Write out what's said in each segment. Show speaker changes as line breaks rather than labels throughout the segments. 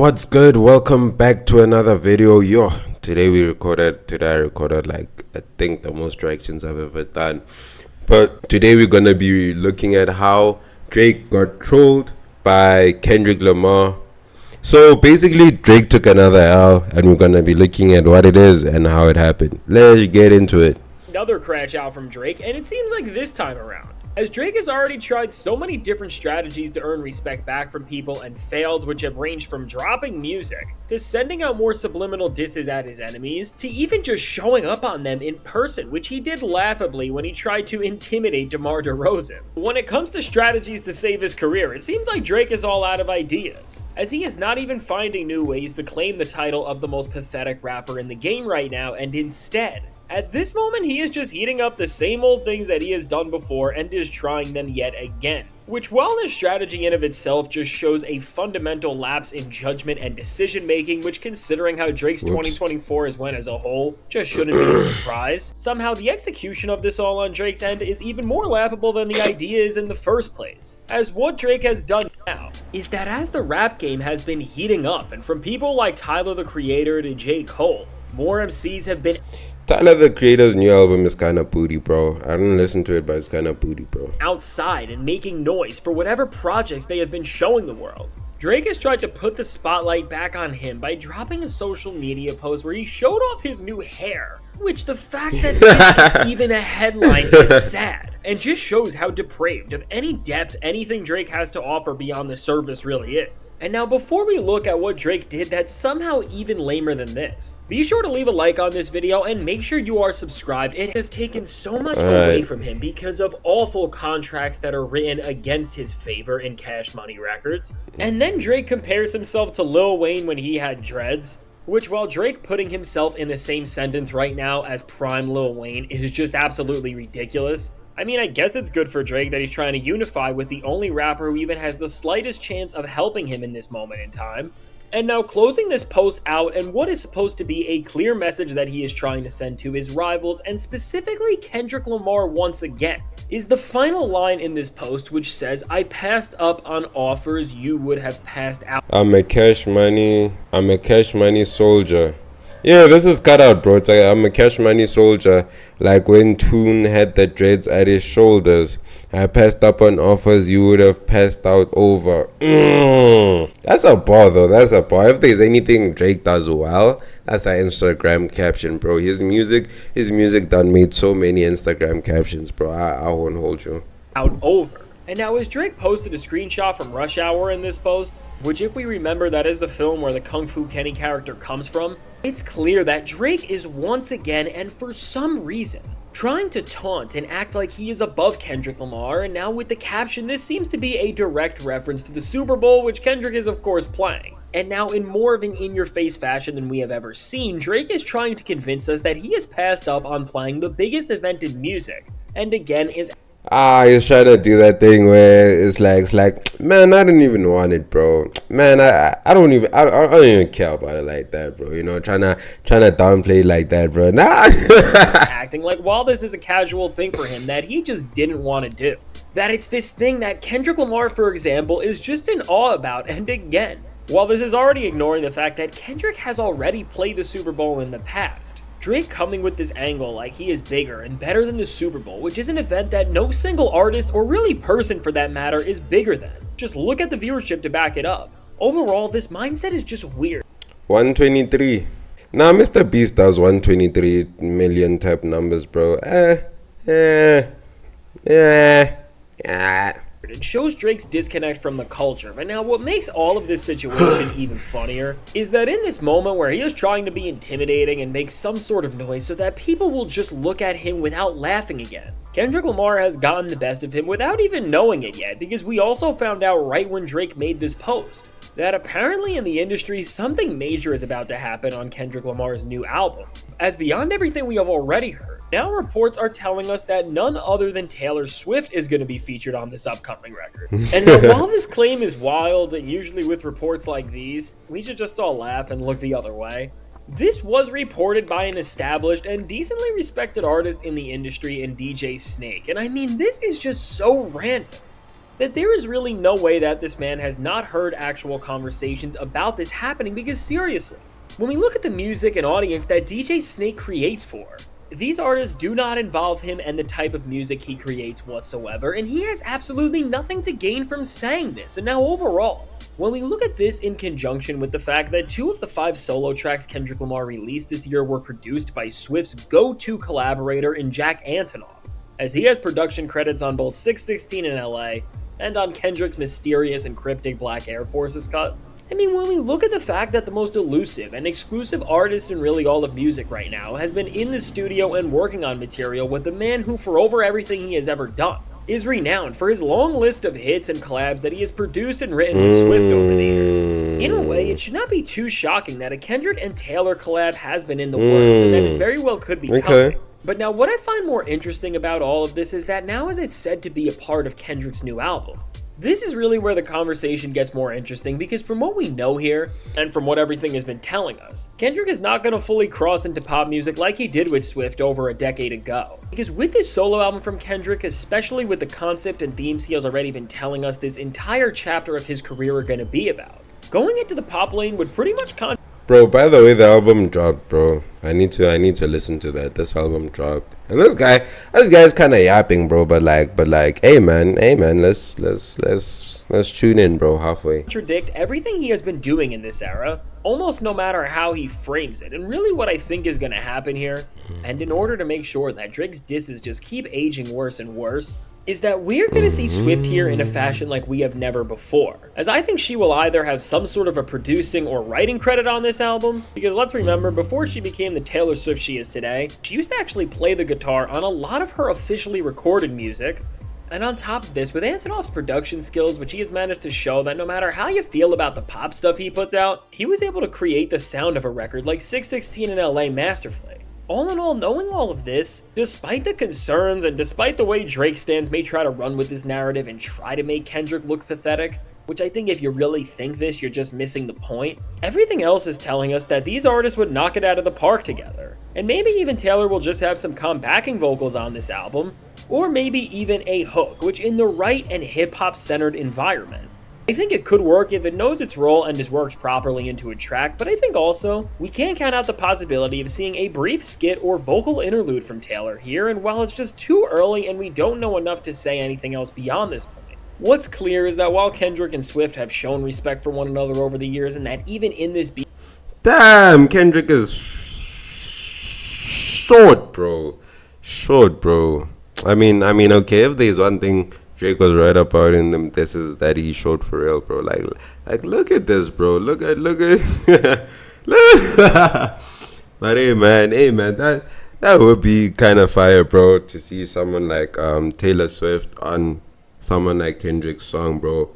What's good? Welcome back to another video. Today I recorded like I think the most reactions I've ever done. But today we're gonna be looking at how Drake got trolled by Kendrick Lamar. So basically Drake took another L and we're gonna be looking at what it is and how it happened. Let's get into it.
Another crash out from Drake, and it seems like this time around, as Drake has already tried so many different strategies to earn respect back from people and failed, which have ranged from dropping music, to sending out more subliminal disses at his enemies, to even just showing up on them in person, which he did laughably when he tried to intimidate DeMar DeRozan. When it comes to strategies to save his career, it seems like Drake is all out of ideas, as he is not even finding new ways to claim the title of the most pathetic rapper in the game right now, and instead, at this moment, he is just heating up the same old things that he has done before and is trying them yet again. Which, while this strategy in of itself just shows a fundamental lapse in judgment and decision making, which considering how Drake's 2024 has went as a whole, just shouldn't be a surprise, somehow the execution of this all on Drake's end is even more laughable than the idea is in the first place. As what Drake has done now is that as the rap game has been heating up, and from people like Tyler the Creator to J. Cole, more MCs have been
Tyler the Creator's new album is kinda booty, bro. I didn't listen to it, but it's kinda booty, bro.
outside and making noise for whatever projects they have been showing the world. Drake has tried to put the spotlight back on him by dropping a social media post where he showed off his new hair, which the fact that this is even a headline is sad, and just shows how depraved of any depth anything Drake has to offer beyond the surface really is. And now before we look at what Drake did that's somehow even lamer than this, be sure to leave a like on this video and make sure you are subscribed. It has taken so much away from him because of awful contracts that are written against his favor in Cash Money Records. And then Drake compares himself to Lil Wayne when he had dreads, which, while Drake putting himself in the same sentence right now as prime Lil Wayne is just absolutely ridiculous. I mean, I guess it's good for Drake that he's trying to unify with the only rapper who even has the slightest chance of helping him in this moment in time. And now closing this post out and what is supposed to be a clear message that he is trying to send to his rivals, and specifically Kendrick Lamar once again, is the final line in this post, which says, "I passed up on offers you would have passed out."
I'm a cash money soldier. Yeah, this is cut out, bro. It's like, I'm a cash money soldier. Like when Toon had the dreads at his shoulders. I passed up on offers you would have passed out over. That's a bar, though. That's a bar. If there's anything Drake does well, that's an Instagram caption, bro. His music done made so many Instagram captions, bro. I won't hold you.
Out over. And now, as Drake posted a screenshot from Rush Hour in this post, which if we remember that is the film where the Kung Fu Kenny character comes from, it's clear that Drake is once again, and for some reason, trying to taunt and act like he is above Kendrick Lamar, and now with the caption, this seems to be a direct reference to the Super Bowl, which Kendrick is of course playing. And now in more of an in-your-face fashion than we have ever seen, Drake is trying to convince us that he has passed up on playing the biggest event in music, and again is
He's trying to do that thing where it's like, man, I don't even want it, bro. Man, I don't even care about it like that, bro. You know, trying to downplay it like that, bro. Nah.
acting like while this is a casual thing for him that he just didn't want to do. That it's this thing that Kendrick Lamar, for example, is just in awe about, and again, while this is already ignoring the fact that Kendrick has already played the Super Bowl in the past, Drake coming with this angle like he is bigger and better than the Super Bowl, which is an event that no single artist, or really person for that matter, is bigger than. Just look at the viewership to back it up. Overall, this mindset is just weird.
123. Nah, Mr. Beast does 123 million type numbers, bro.
It shows Drake's disconnect from the culture, but now what makes all of this situation even funnier is that in this moment where he is trying to be intimidating and make some sort of noise so that people will just look at him without laughing again, Kendrick Lamar has gotten the best of him without even knowing it yet, because we also found out right when Drake made this post that apparently in the industry something major is about to happen on Kendrick Lamar's new album, as beyond everything we have already heard, now reports are telling us that none other than Taylor Swift is going to be featured on this upcoming record. And now while this claim is wild, and usually with reports like these, we should just all laugh and look the other way, this was reported by an established and decently respected artist in the industry in DJ Snake, and I mean, this is just so random. that there is really no way that this man has not heard actual conversations about this happening, because seriously, when we look at the music and audience that DJ Snake creates for, these artists do not involve him and the type of music he creates whatsoever, and he has absolutely nothing to gain from saying this. And now overall, when we look at this in conjunction with the fact that 2 of the 5 solo tracks Kendrick Lamar released this year were produced by Swift's go-to collaborator in Jack Antonoff, as he has production credits on both 616 in LA and on Kendrick's mysterious and cryptic Black Air Forces cut. I mean, when we look at the fact that the most elusive and exclusive artist in really all of music right now has been in the studio and working on material with the man who, for over everything he has ever done, is renowned for his long list of hits and collabs that he has produced and written with Swift over the years. In a way, it should not be too shocking that a Kendrick and Taylor collab has been in the works, and that it very well could be coming. But now what I find more interesting about all of this is that now as it's said to be a part of Kendrick's new album, this is really where the conversation gets more interesting, because from what we know here, and from what everything has been telling us, Kendrick is not going to fully cross into pop music like he did with Swift over a decade ago. Because with this solo album from Kendrick, especially with the concept and themes he has already been telling us this entire chapter of his career are going to be about, going into the pop lane would pretty much
Bro, by the way, the album dropped, bro. I need to listen to that. This album dropped, and this guy's kind of yapping, bro. But like, hey man, let's tune in, bro. Halfway.
Contradict everything he has been doing in this era, almost no matter how he frames it. And really, what I think is going to happen here, and in order to make sure that Drake's disses just keep aging worse and worse, is that we're going to see Swift here in a fashion like we have never before, as I think she will either have some sort of a producing or writing credit on this album, because let's remember, before she became the Taylor Swift she is today, she used to actually play the guitar on a lot of her officially recorded music. And on top of this, with Antonoff's production skills, which he has managed to show that no matter how you feel about the pop stuff he puts out, he was able to create the sound of a record like 616 in LA masterfully. All in all, knowing all of this, despite the concerns and despite the way Drake stans may try to run with this narrative and try to make Kendrick look pathetic, which I think if you really think this, you're just missing the point, everything else is telling us that these artists would knock it out of the park together. And maybe even Taylor will just have some calm backing vocals on this album, or maybe even a hook, which in the right and hip-hop centered environment, I think it could work if it knows its role and just works properly into a track, but I think also we can't count out the possibility of seeing a brief skit or vocal interlude from Taylor here, and while it's just too early and we don't know enough to say anything else beyond this point, what's clear is that while Kendrick and Swift have shown respect for one another over the years, and that even in this beat,
damn, Kendrick is short, bro. I mean, okay, if there's one thing Drake was right about in them, this is that he's short for real, bro. Like, look at this, bro. Look at, But hey, man, that would be kind of fire, bro, to see someone like Taylor Swift on someone like Kendrick's song, bro.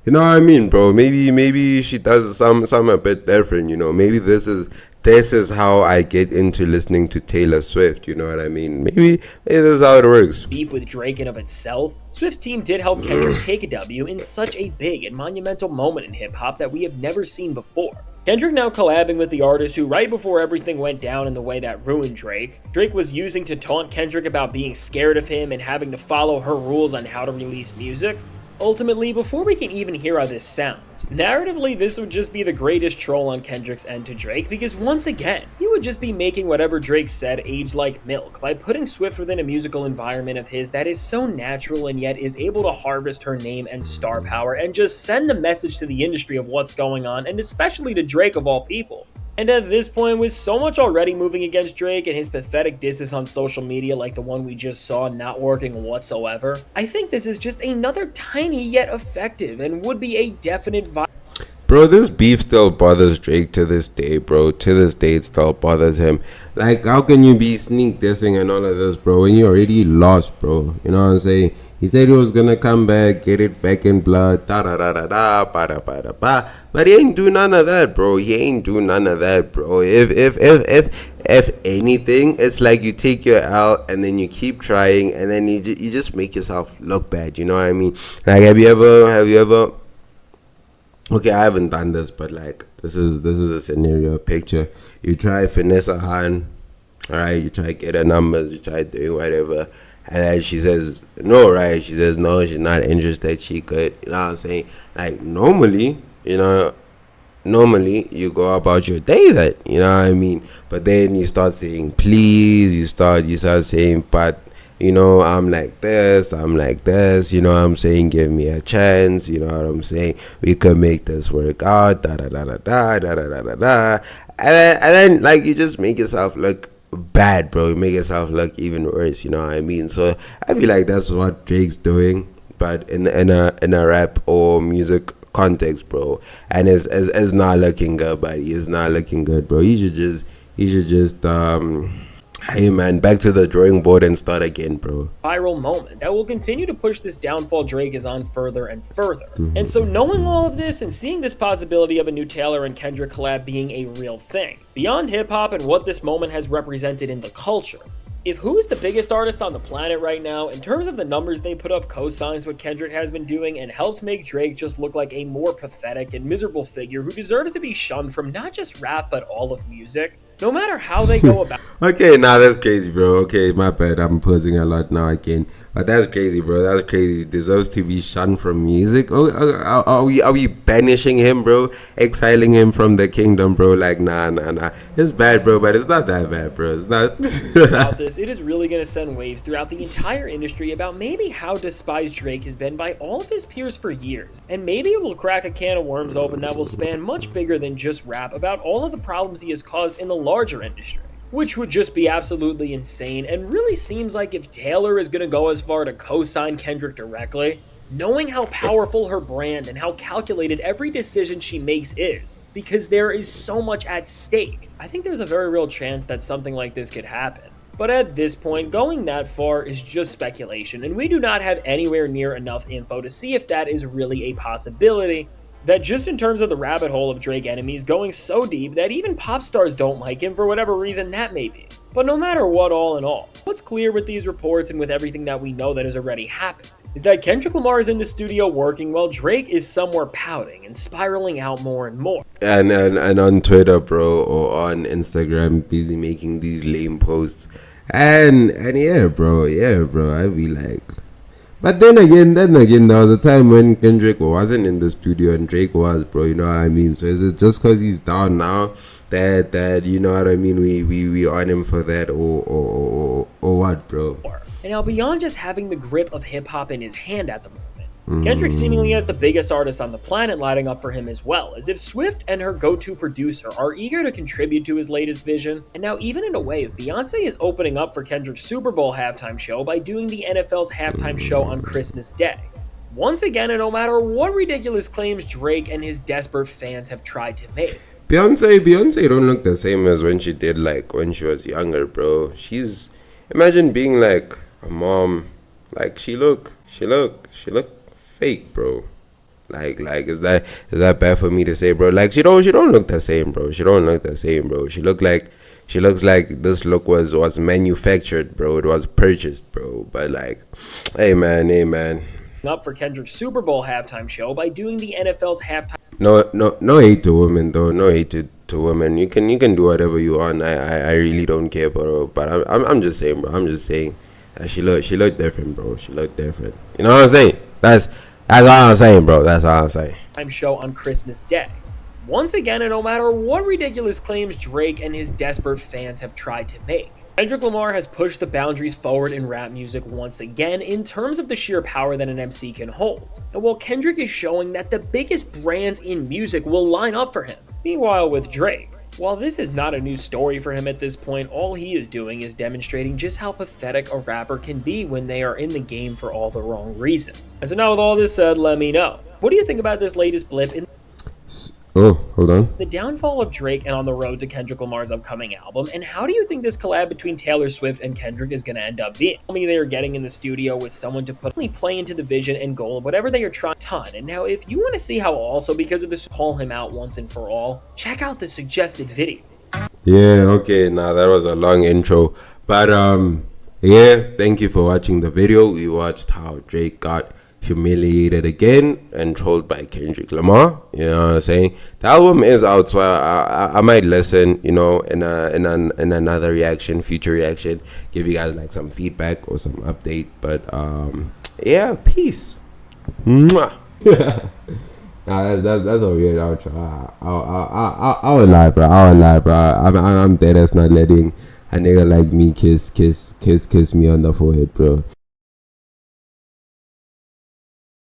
You know what I mean, bro? Maybe she does some a bit different, you know. Maybe this is how I get into listening to Taylor Swift, you know what I mean? Maybe this is how it works.
Beef with Drake in of itself, Swift's team did help Kendrick take a W in such a big and monumental moment in hip-hop that we have never seen before. Kendrick now collabing with the artist who, right before everything went down in the way that ruined Drake was using to taunt Kendrick about being scared of him and having to follow her rules on how to release music. Ultimately, before we can even hear how this sounds, narratively this would just be the greatest troll on Kendrick's end to Drake, because once again, he would just be making whatever Drake said age like milk by putting Swift within a musical environment of his that is so natural and yet is able to harvest her name and star power and just send a message to the industry of what's going on, and especially to Drake of all people. And at this point, with so much already moving against Drake and his pathetic disses on social media like the one we just saw not working whatsoever, I think this is just another tiny yet effective and would be a definite vibe.
Bro, this beef still bothers Drake to this day, bro. To this day, it still bothers him. Like, how can you be sneak dissing and all of this, bro, when you already lost, bro? You know what I'm saying? He said he was gonna come back, get it back in blood, da da da da da, ba da ba da ba. But he ain't do none of that, bro. If anything, it's like you take your L and then you keep trying, and then you just make yourself look bad. You know what I mean? Like, have you ever? Okay, I haven't done this, but like this is a scenario, a picture. You try finesse a hand, alright, you try get her numbers, you try doing whatever, And then she says no, right? She says no, she's not interested. She could, you know what I'm saying? Like normally you go about your day, that, you know what I mean. But then you start saying please, you start saying, but I'm like this, you know what I'm saying, give me a chance, you know what I'm saying, we could make this work out, da da da da da da da da da da. And then like you just make yourself look bad, bro. You make yourself look even worse, you know what I mean. So I feel like that's what Drake's doing, but in a rap or music context, bro. And it's not looking good, buddy. It's not looking good, bro. You should just hey man, back to the drawing board and start again, bro.
Viral moment that will continue to push this downfall Drake is on further and further. And so knowing all of this and seeing this possibility of a new Taylor and Kendrick collab being a real thing, beyond hip-hop and what this moment has represented in the culture, if who is the biggest artist on the planet right now, in terms of the numbers they put up co-signs what Kendrick has been doing and helps make Drake just look like a more pathetic and miserable figure who deserves to be shunned from not just rap but all of music, no matter how they go about
Okay, nah, that's crazy, bro. Okay, my bad. I'm posing a lot now again. But that's crazy, bro. That's crazy. He deserves to be shunned from music. Oh, are we banishing him, bro? Exiling him from the kingdom, bro? Like, nah. It's bad, bro, but it's not that bad, bro. It's not.
about this, it is really going to send waves throughout the entire industry about maybe how despised Drake has been by all of his peers for years. And maybe it will crack a can of worms open that will span much bigger than just rap about all of the problems he has caused in the larger industry, which would just be absolutely insane and really seems like if Taylor is going to go as far to co-sign Kendrick directly, knowing how powerful her brand and how calculated every decision she makes is, because there is so much at stake, I think there's a very real chance that something like this could happen. But at this point, going that far is just speculation, and we do not have anywhere near enough info to see if that is really a possibility. That just in terms of the rabbit hole of Drake enemies going so deep that even pop stars don't like him for whatever reason that may be. But no matter what, all in all, what's clear with these reports and with everything that we know that has already happened is that Kendrick Lamar is in the studio working while Drake is somewhere pouting and spiraling out more and more.
And on Twitter, bro, or on Instagram, busy making these lame posts. And yeah, bro, I be like. But then again, there was a time when Kendrick wasn't in the studio and Drake was, bro. You know what I mean? So is it just because he's down now that you know what I mean? We on him for that, or what, bro?
And now beyond just having the grip of hip hop in his hand at the moment, Kendrick seemingly has the biggest artist on the planet lining up for him as well, as if Swift and her go-to producer are eager to contribute to his latest vision. And now even in a wave, Beyonce is opening up for Kendrick's Super Bowl halftime show by doing the NFL's halftime show on Christmas Day. Once again, and no matter what ridiculous claims Drake and his desperate fans have tried to make,
Beyonce don't look the same as when she did, like when she was younger, bro. Imagine being like a mom, like she look fake, bro. Like is that bad for me to say, bro? Like she don't look the same, bro. She looks like this look was manufactured, bro. It was purchased, bro. But like, hey man.
Up for Kendrick's Super Bowl halftime show by doing the NFL's halftime.
No hate to women though. No hate to women. You can do whatever you want. I really don't care, bro. But I'm just saying, bro. I'm just saying that she looked different, bro. She looked different. You know what I'm saying? That's all I'm saying, bro. That's all I'm saying.
Show on Christmas Day. Once again, and no matter what ridiculous claims Drake and his desperate fans have tried to make, Kendrick Lamar has pushed the boundaries forward in rap music once again in terms of the sheer power that an MC can hold. And while Kendrick is showing that the biggest brands in music will line up for him, meanwhile with Drake, while this is not a new story for him at this point, all he is doing is demonstrating just how pathetic a rapper can be when they are in the game for all the wrong reasons. And so now with all this said, let me know, what do you think about this latest blip in
hold on.
the downfall of Drake and on the road to Kendrick Lamar's upcoming album, and how do you think this collab between Taylor Swift and Kendrick is going to end up being? Tell me they are getting in the studio with someone to play into the vision and goal of whatever they are trying to. And now if you want to see how also because of this call him out once and for all, check out the suggested video.
Yeah, okay, now that was a long intro. But yeah, thank you for watching the video. We watched how Drake got Humiliated Again and Trolled by Kendrick Lamar. You know what I'm saying? The album is out, so I might listen, you know, in another reaction, future reaction, give you guys like some feedback or some update. But yeah, peace. Mwah. Nah, that's a weird outro. I would lie, bro. I'm dead ass not letting a nigga like me kiss me on the forehead, bro.